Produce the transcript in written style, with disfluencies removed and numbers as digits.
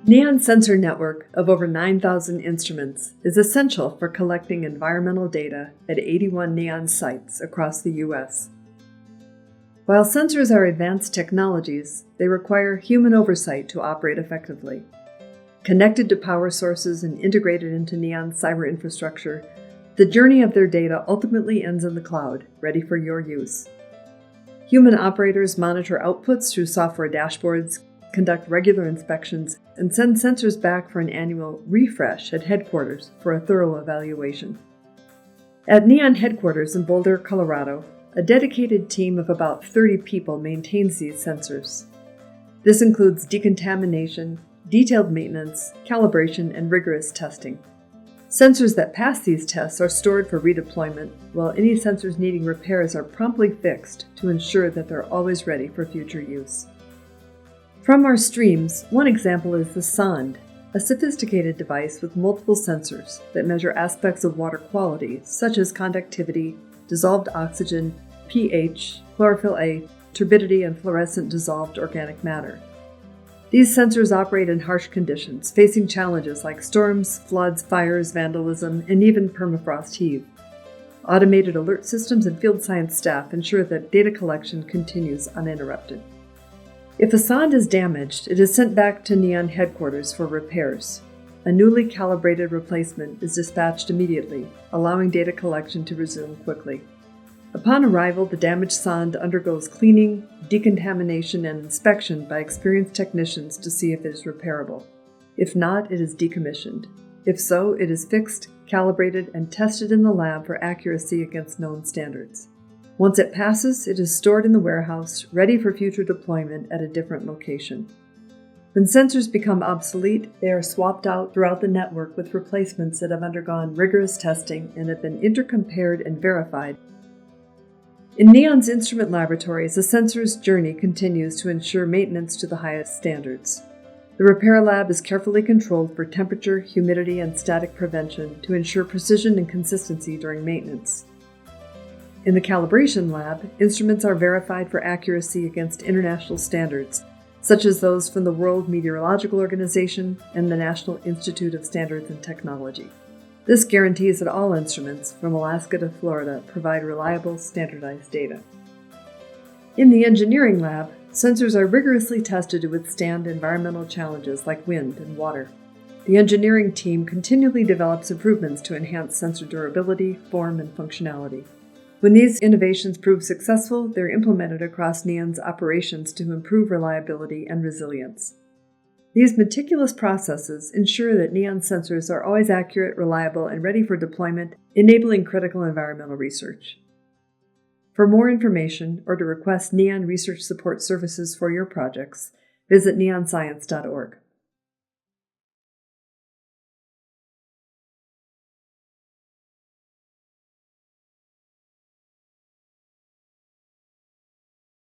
NEON's sensor network of over 9,000 instruments is essential for collecting environmental data at 81 NEON sites across the U.S. While sensors are advanced technologies, they require human oversight to operate effectively. Connected to power sources and integrated into NEON's cyber infrastructure, the journey of their data ultimately ends in the cloud, ready for your use. Human operators monitor outputs through software dashboards, conduct regular inspections, and send sensors back for an annual refresh at headquarters for a thorough evaluation. At NEON headquarters in Boulder, Colorado, a dedicated team of about 30 people maintains these sensors. This includes decontamination, detailed maintenance, calibration, and rigorous testing. Sensors that pass these tests are stored for redeployment, while any sensors needing repairs are promptly fixed to ensure that they're always ready for future use. From our streams, one example is the Sonde, a sophisticated device with multiple sensors that measure aspects of water quality, such as conductivity, dissolved oxygen, pH, chlorophyll A, turbidity, and fluorescent dissolved organic matter. These sensors operate in harsh conditions, facing challenges like storms, floods, fires, vandalism, and even permafrost heave. Automated alert systems and field science staff ensure that data collection continues uninterrupted. If a Sonde is damaged, it is sent back to NEON headquarters for repairs. A newly calibrated replacement is dispatched immediately, allowing data collection to resume quickly. Upon arrival, the damaged Sonde undergoes cleaning, decontamination, and inspection by experienced technicians to see if it is repairable. If not, it is decommissioned. If so, it is fixed, calibrated, and tested in the lab for accuracy against known standards. Once it passes, it is stored in the warehouse, ready for future deployment at a different location. When sensors become obsolete, they are swapped out throughout the network with replacements that have undergone rigorous testing and have been intercompared and verified. In NEON's instrument laboratories, the sensor's journey continues to ensure maintenance to the highest standards. The repair lab is carefully controlled for temperature, humidity, and static prevention to ensure precision and consistency during maintenance. In the calibration lab, instruments are verified for accuracy against international standards, such as those from the World Meteorological Organization and the National Institute of Standards and Technology. This guarantees that all instruments, from Alaska to Florida, provide reliable, standardized data. In the engineering lab, sensors are rigorously tested to withstand environmental challenges like wind and water. The engineering team continually develops improvements to enhance sensor durability, form, and functionality. When these innovations prove successful, they're implemented across NEON's operations to improve reliability and resilience. These meticulous processes ensure that NEON sensors are always accurate, reliable, and ready for deployment, enabling critical environmental research. For more information or to request NEON research support services for your projects, visit neonscience.org.